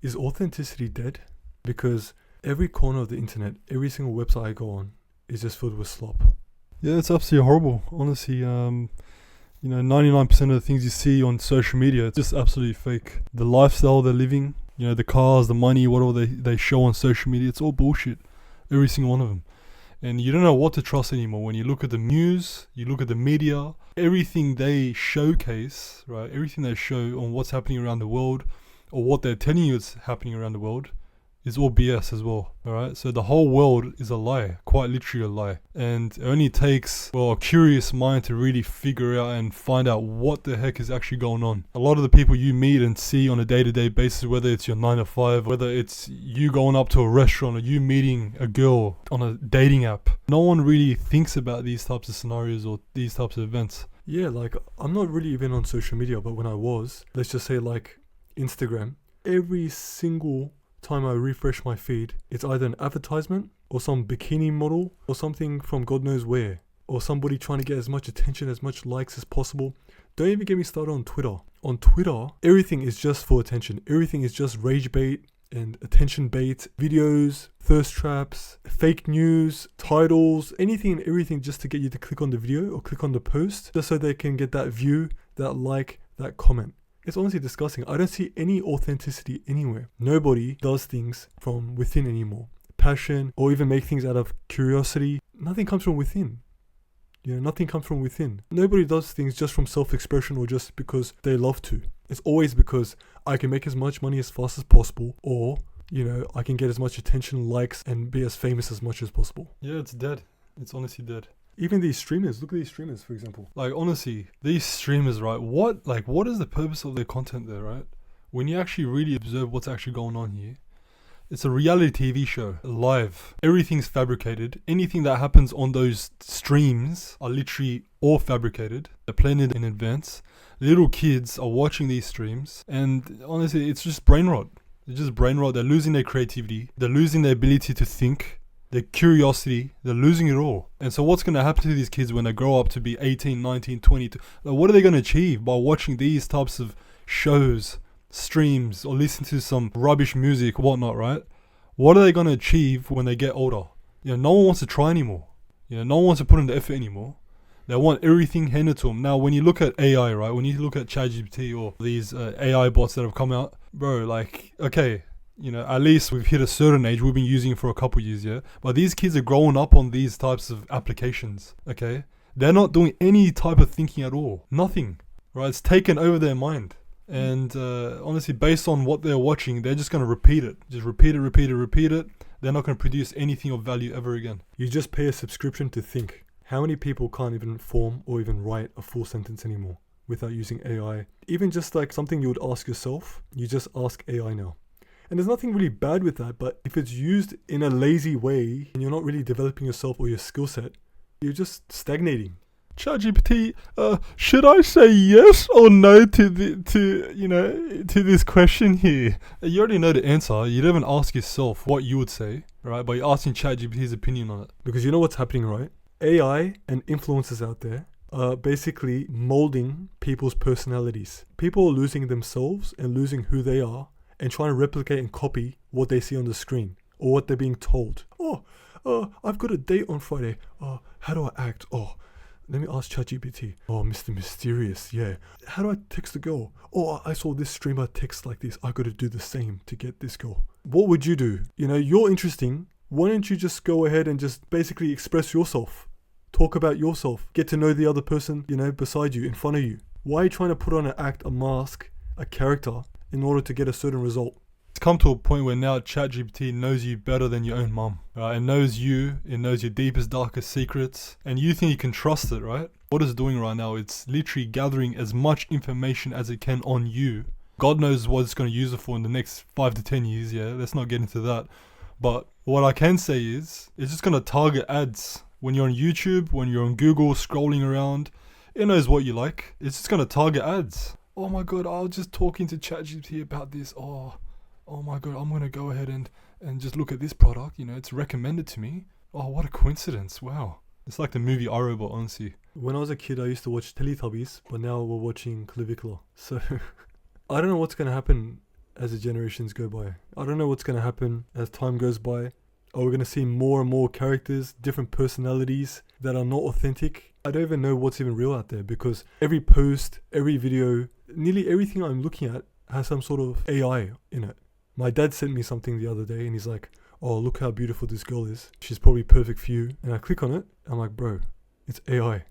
Is authenticity dead? Because every corner of the internet, every single website I go on is just filled with slop. Yeah, it's absolutely horrible. Honestly, 99% of the things you see on social media, it's just absolutely fake. The lifestyle they're living, the cars, the money, whatever they show on social media, it's all bullshit. Every single one of them. And you don't know what to trust anymore. When you look at the news, you look at the media, everything they showcase, right? Everything they show on what's happening around the world or what they're telling you is happening around the world is all BS as well, alright? So the whole world is a lie, quite literally a lie. And it only takes, a curious mind to really figure out and find out what the heck is actually going on. A lot of the people you meet and see on a day-to-day basis, whether it's your 9 to 5, whether it's you going up to a restaurant or you meeting a girl on a dating app, no one really thinks about these types of scenarios or these types of events. Yeah, like, I'm not really even on social media, but when I was, let's just say like Instagram, every single time I refresh my feed, it's either an advertisement or some bikini model or something from God knows where, or somebody trying to get as much attention, as much likes as possible. Don't even get me started on Twitter. On Twitter, everything is just for attention. Everything is just rage bait and attention bait, videos, thirst traps, fake news, titles, anything and everything just to get you to click on the video or click on the post just so they can get that view, that like, that comment. It's honestly disgusting. I don't see any authenticity anywhere. Nobody does things from within anymore. Passion, or even make things out of curiosity. Nothing comes from within. Nothing comes from within. Nobody does things just from self-expression or just because they love to. It's always because I can make as much money as fast as possible, or, I can get as much attention, likes, and be as famous as much as possible. Yeah, it's dead. It's honestly dead. Even these streamers, look at these streamers, for example. Like, honestly, these streamers, right? What is the purpose of their content there, right? When you actually really observe what's actually going on here, it's a reality TV show, live. Everything's fabricated. Anything that happens on those streams are literally all fabricated. They're planned in advance. Little kids are watching these streams, and honestly, it's just brain rot. It's just brain rot. They're losing their creativity. They're losing their ability to think. Their curiosity, they're losing it all. And so what's going to happen to these kids when they grow up to be 18, 19, 20? What are they going to achieve by watching these types of shows, streams, or listen to some rubbish music, whatnot, right? What are they going to achieve when they get older? No one wants to try anymore. No one wants to put in the effort anymore. They want everything handed to them. Now, when you look at AI, right? When you look at ChatGPT or these AI bots that have come out, bro, okay, at least we've hit a certain age. We've been using it for a couple years, yeah? But these kids are growing up on these types of applications, okay? They're not doing any type of thinking at all. Nothing, right? It's taken over their mind. And honestly, based on what they're watching, they're just going to repeat it. Just repeat it. They're not going to produce anything of value ever again. You just pay a subscription to think. How many people can't even form or even write a full sentence anymore without using AI? Even just like something you would ask yourself, you just ask AI now. And there's nothing really bad with that, but if it's used in a lazy way and you're not really developing yourself or your skill set, you're just stagnating. ChatGPT, should I say yes or no to this question here? You already know the answer. You don't even ask yourself what you would say, right? But you're asking ChatGPT's opinion on it. Because you know what's happening, right? AI and influencers out there are basically molding people's personalities. People are losing themselves and losing who they are, and trying to replicate and copy what they see on the screen or what they're being told. I've got a date on Friday. How do I act? Let me ask ChatGPT. Mr. Mysterious, yeah. How do I text a girl? I saw this streamer text like this. I got to do the same to get this girl. What would you do? You're interesting. Why don't you just go ahead and just basically express yourself? Talk about yourself. Get to know the other person, beside you, in front of you. Why are you trying to put on an act, a mask, a character, in order to get a certain result? It's come to a point where now ChatGPT knows you better than your own mum, right? It knows you, it knows your deepest, darkest secrets, and you think you can trust it, right? What it's doing right now, it's literally gathering as much information as it can on you. God knows what it's going to use it for in the next 5 to 10 years, yeah? Let's not get into that. But what I can say is, it's just going to target ads. When you're on YouTube, when you're on Google scrolling around, it knows what you like. It's just going to target ads. Oh my god, I was just talking to ChatGPT about this. Oh my god, I'm going to go ahead and just look at this product. It's recommended to me. Oh, what a coincidence. Wow. It's like the movie iRobot, honestly. When I was a kid, I used to watch Teletubbies, but now we're watching Clavicular. So, I don't know what's going to happen as the generations go by. I don't know what's going to happen as time goes by. Are we going to see more and more characters, different personalities that are not authentic? I don't even know what's even real out there, because every post, every video, nearly everything I'm looking at has some sort of AI in it. My dad sent me something the other day and he's like, oh, look how beautiful this girl is. She's probably perfect for you. And I click on it. I'm like, bro, it's AI.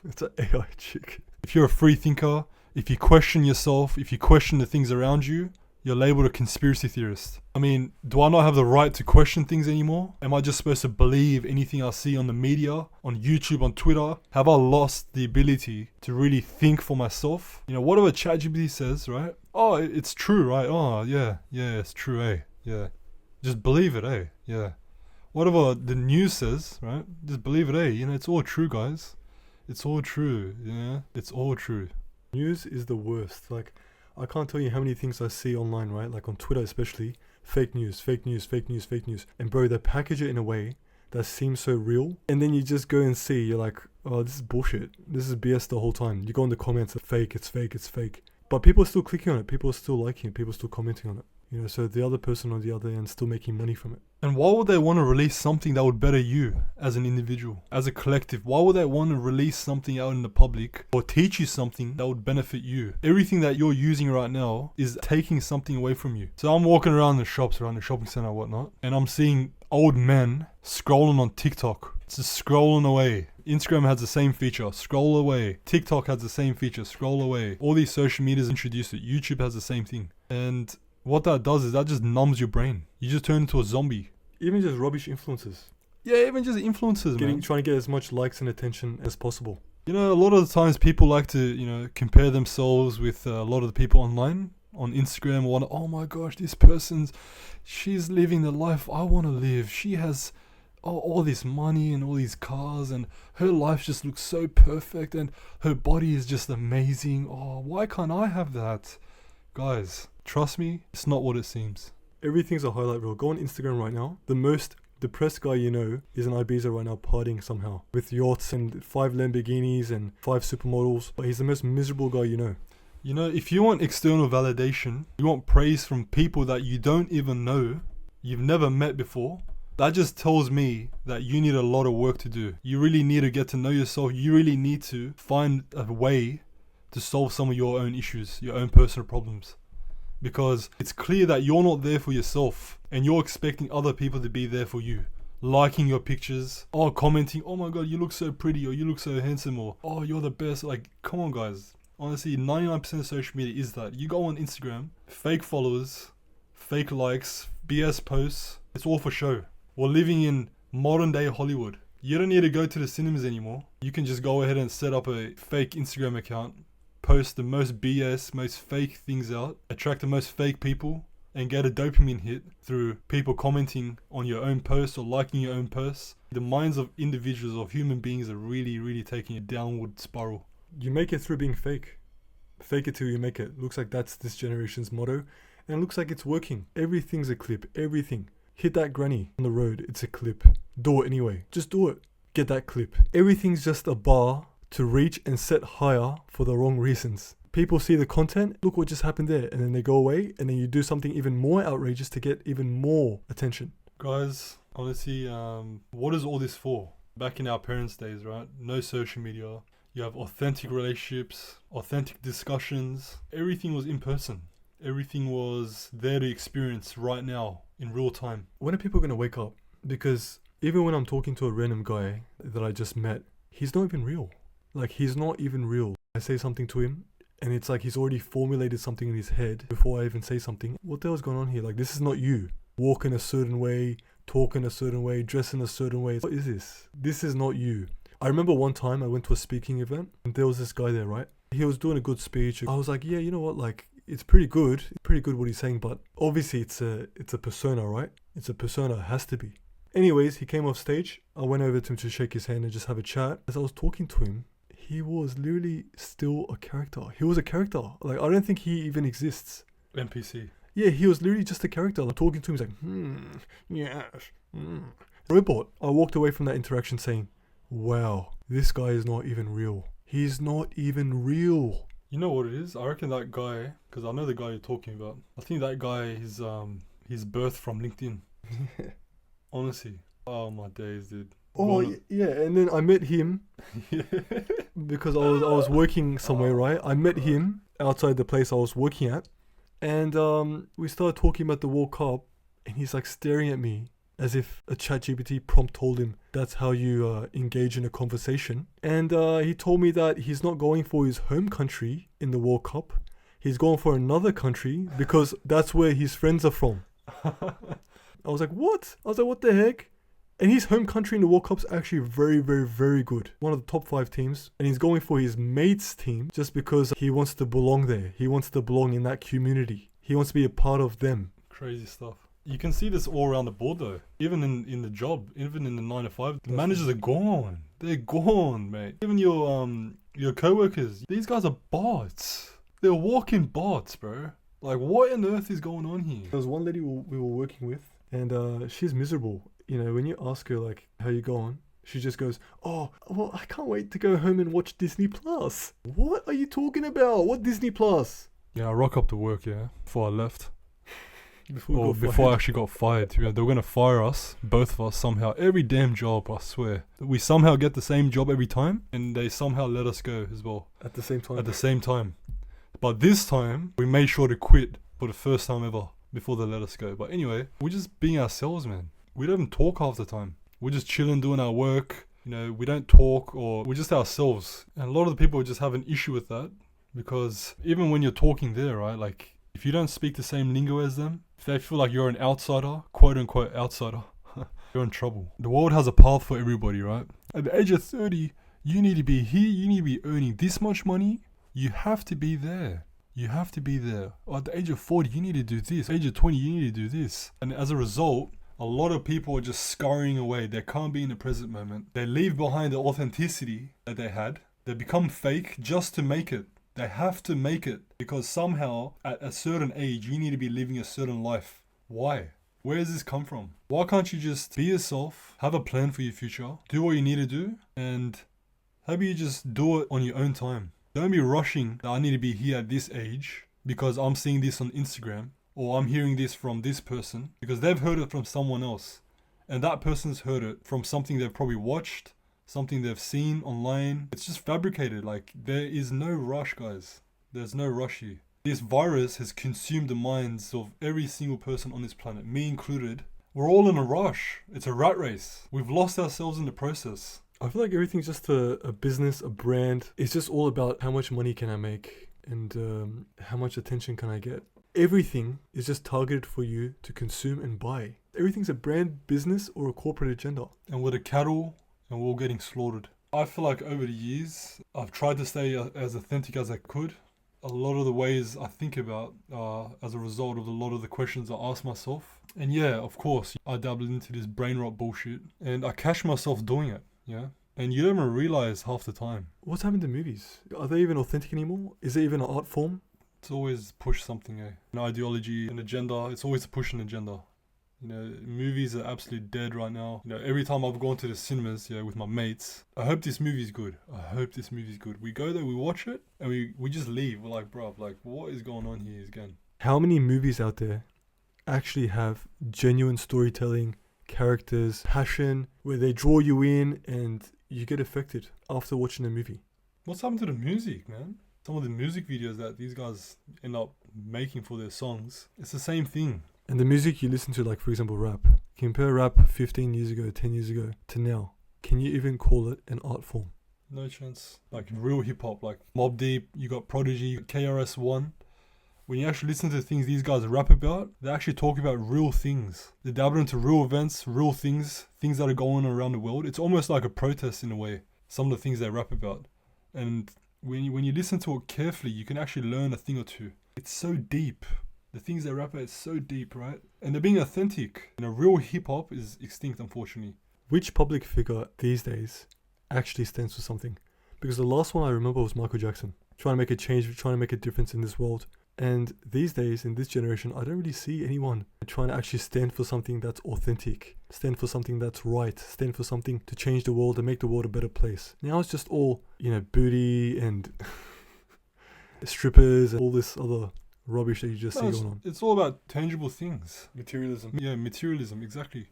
It's an AI chick. If you're a free thinker, if you question yourself, if you question the things around you, you're labeled a conspiracy theorist. I mean, do I not have the right to question things anymore? Am I just supposed to believe anything I see on the media, on YouTube, on Twitter? Have I lost the ability to really think for myself? You know, whatever ChatGPT says, right? Oh, it's true, right? Oh, yeah, it's true, eh? Yeah. Just believe it, eh? Yeah. Whatever the news says, right? Just believe it, eh? You know, it's all true, guys. It's all true, yeah? It's all true. News is the worst. Like, I can't tell you how many things I see online, right? Like on Twitter especially. Fake news, fake news, fake news, fake news. And bro, they package it in a way that seems so real. And then you just go and see, you're like, oh, this is bullshit. This is BS the whole time. You go in the comments, it's fake, it's fake, it's fake. But people are still clicking on it. People are still liking it. People are still commenting on it. You know, so the other person on the other end still making money from it. And why would they want to release something that would better you as an individual, as a collective? Why would they want to release something out in the public or teach you something that would benefit you? Everything that you're using right now is taking something away from you. So I'm walking around the shops, around the shopping center and whatnot, and I'm seeing old men scrolling on TikTok. It's just scrolling away. Instagram has the same feature, scroll away. TikTok has the same feature, scroll away. All these social medias introduced it. YouTube has the same thing. And what that does is that just numbs your brain. You just turn into a zombie. Even just rubbish influences. Yeah, even just influencers, man. Trying to get as much likes and attention as possible. You know, a lot of the times people like to, you know, compare themselves with a lot of the people online, on Instagram, or oh my gosh, she's living the life I want to live. She has all this money and all these cars, and her life just looks so perfect, and her body is just amazing. Oh, why can't I have that? Guys, trust me, it's not what it seems. Everything's a highlight reel. Go on Instagram right now. The most depressed guy you know is in Ibiza right now partying somehow with yachts and 5 Lamborghinis and 5 supermodels. But he's the most miserable guy you know. You know, if you want external validation, you want praise from people that you don't even know, you've never met before, that just tells me that you need a lot of work to do. You really need to get to know yourself. You really need to find a way to solve some of your own issues, your own personal problems. Because it's clear that you're not there for yourself and you're expecting other people to be there for you. Liking your pictures, or commenting, oh my god, you look so pretty, or you look so handsome, or oh, you're the best. Like, come on guys. Honestly, 99% of social media is that. You go on Instagram, fake followers, fake likes, BS posts. It's all for show. We're living in modern day Hollywood. You don't need to go to the cinemas anymore. You can just go ahead and set up a fake Instagram account, post the most BS, most fake things out, attract the most fake people, and get a dopamine hit through people commenting on your own posts or liking your own posts. The minds of individuals, of human beings, are really, really taking a downward spiral. You make it through being fake. Fake it till you make it. Looks like that's this generation's motto, and it looks like it's working. Everything's a clip. Everything. Hit that granny on the road. It's a clip. Do it anyway. Just do it. Get that clip. Everything's just a bar to reach and set higher for the wrong reasons. People see the content, look what just happened there, and then they go away, and then you do something even more outrageous to get even more attention. Guys, honestly, what is all this for? Back in our parents' days, right? No social media. You have authentic relationships, authentic discussions. Everything was in person. Everything was there to experience right now, in real time. When are people going to wake up? Because even when I'm talking to a random guy that I just met, he's not even real. Like, he's not even real. I say something to him, and it's like he's already formulated something in his head before I even say something. What the hell's going on here? Like, this is not you. Walk in a certain way, talk in a certain way, dress in a certain way. What is this? This is not you. I remember one time I went to a speaking event, and there was this guy there, right? He was doing a good speech. I was like, yeah, you know what? Like, it's pretty good. Pretty good what he's saying, but obviously it's a persona, right? It's a persona. It has to be. Anyways, he came off stage. I went over to him to shake his hand and just have a chat. As I was talking to him, he was literally still a character. He was a character. Like, I don't think he even exists. NPC. Yeah, he was literally just a character. Like, talking to him, he's like, yes, Robot. I walked away from that interaction saying, wow, this guy is not even real. He's not even real. You know what it is? I reckon that guy, because I know the guy you're talking about. I think that guy is his birth from LinkedIn. Honestly. Oh my days, dude. Oh yeah, and then I met him Yeah. because I was working somewhere, right? I met him outside the place I was working at, and we started talking about the World Cup, and he's like staring at me as if a ChatGPT prompt told him that's how you engage in a conversation. And he told me that he's not going for his home country in the World Cup. He's going for another country because that's where his friends are from. I was like, what? I was like, what the heck? And his home country in the World Cup's actually very, very, very good. One of the top 5 teams. And he's going for his mate's team just because he wants to belong there. He wants to belong in that community. He wants to be a part of them. Crazy stuff. You can see this all around the board though. Even in the job, even in the 9 to 5, the managers are gone. They're gone, mate. Even your co-workers, these guys are bots. They're walking bots, bro. Like, what on earth is going on here? There was one lady we were working with, and she's miserable. You know, when you ask her, like, how you going, she just goes, oh, well, I can't wait to go home and watch Disney Plus. What are you talking about? What Disney Plus? Yeah, I rock up to work, yeah, before I left. Before Before I actually got fired. You know, they were going to fire us, both of us, somehow. Every damn job, I swear. We somehow get the same job every time, and they somehow let us go as well. At the same time. At the same time. But this time, we made sure to quit for the first time ever before they let us go. But anyway, we're just being ourselves, man. We don't even talk half the time. We're just chilling, doing our work. You know, we don't talk, or we're just ourselves. And a lot of the people just have an issue with that, because even when you're talking there, right, like, if you don't speak the same lingo as them, if they feel like you're an outsider, quote unquote outsider, you're in trouble. The world has a path for everybody, right? At the age of 30, you need to be here, you need to be earning this much money. You have to be there. You have to be there. Or at the age of 40, you need to do this. At the age of 20, you need to do this. And as a result, a lot of people are just scurrying away. They can't be in the present moment. They leave behind the authenticity that they had. They become fake just to make it. They have to make it because somehow at a certain age, you need to be living a certain life. Why? Where does this come from? Why can't you just be yourself, have a plan for your future, do what you need to do, and how about you just do it on your own time? Don't be rushing that I need to be here at this age because I'm seeing this on Instagram or I'm hearing this from this person because they've heard it from someone else and that person's heard it from something they've probably watched, something they've seen online. It's just fabricated. Like, there is no rush, guys. There's no rush here. This virus has consumed the minds of every single person on this planet, me included. We're all in a rush. It's a rat race. We've lost ourselves in the process. I feel like everything's just a business, a brand. It's just all about how much money can I make and how much attention can I get. Everything is just targeted for you to consume and buy. Everything's a brand, business, or a corporate agenda. And we're the cattle and we're all getting slaughtered. I feel like over the years, I've tried to stay as authentic as I could. A lot of the ways I think about as a result of a lot of the questions I ask myself. And yeah, of course, I dabbled into this brain rot bullshit and I catch myself doing it. Yeah. And you don't even realize half the time. What's happened to movies? Are they even authentic anymore? Is it even an art form? It's always push something, an ideology, an agenda. It's always to push an agenda. You know, movies are absolutely dead right now. You know, every time I've gone to the cinemas, with my mates, I hope this movie's good. I hope this movie's good. We go there, we watch it, and we just leave. We're like, bruv, like, what is going on here again? How many movies out there actually have genuine storytelling, characters, passion, where they draw you in and you get affected after watching a movie? What's happened to the music, man? Some of the music videos that these guys end up making for their songs, it's the same thing. And the music you listen to, like for example rap, compare rap 15 years ago, 10 years ago to now. Can you even call it an art form? No chance. Like real hip hop, like Mobb Deep, you got Prodigy, you got KRS-One. When you actually listen to the things these guys rap about, they actually talk about real things. They dabble into real events, real things that are going on around the world. It's almost like a protest in a way, some of the things they rap about. And when you listen to it carefully, you can actually learn a thing or two. It's so deep. The things they rap about is so deep, right? And they're being authentic. And a real hip-hop is extinct, unfortunately. Which public figure these days actually stands for something? Because the last one I remember was Michael Jackson. Trying to make a change, trying to make a difference in this world. And these days, in this generation, I don't really see anyone trying to actually stand for something that's authentic, stand for something that's right, stand for something to change the world and make the world a better place. Now it's just all, booty and strippers and all this other rubbish that you just see No, going on. it's all about tangible things. Materialism. Yeah, materialism, exactly.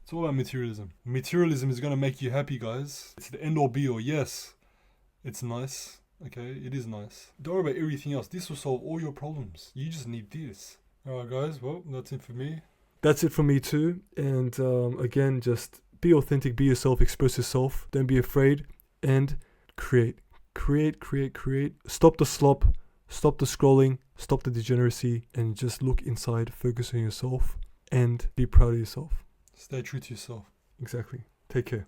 It's all about materialism. Materialism is going to make you happy, guys. It's the end all be all. Yes, it's nice. Okay, it is nice. Don't worry about everything else. This will solve all your problems. You just need this. Alright, guys. Well, that's it for me. That's it for me too. And again, just be authentic, be yourself, express yourself. Don't be afraid, and create. Create. Stop the slop, stop the scrolling, stop the degeneracy, and just look inside, focus on yourself, and be proud of yourself. Stay true to yourself. Exactly. Take care.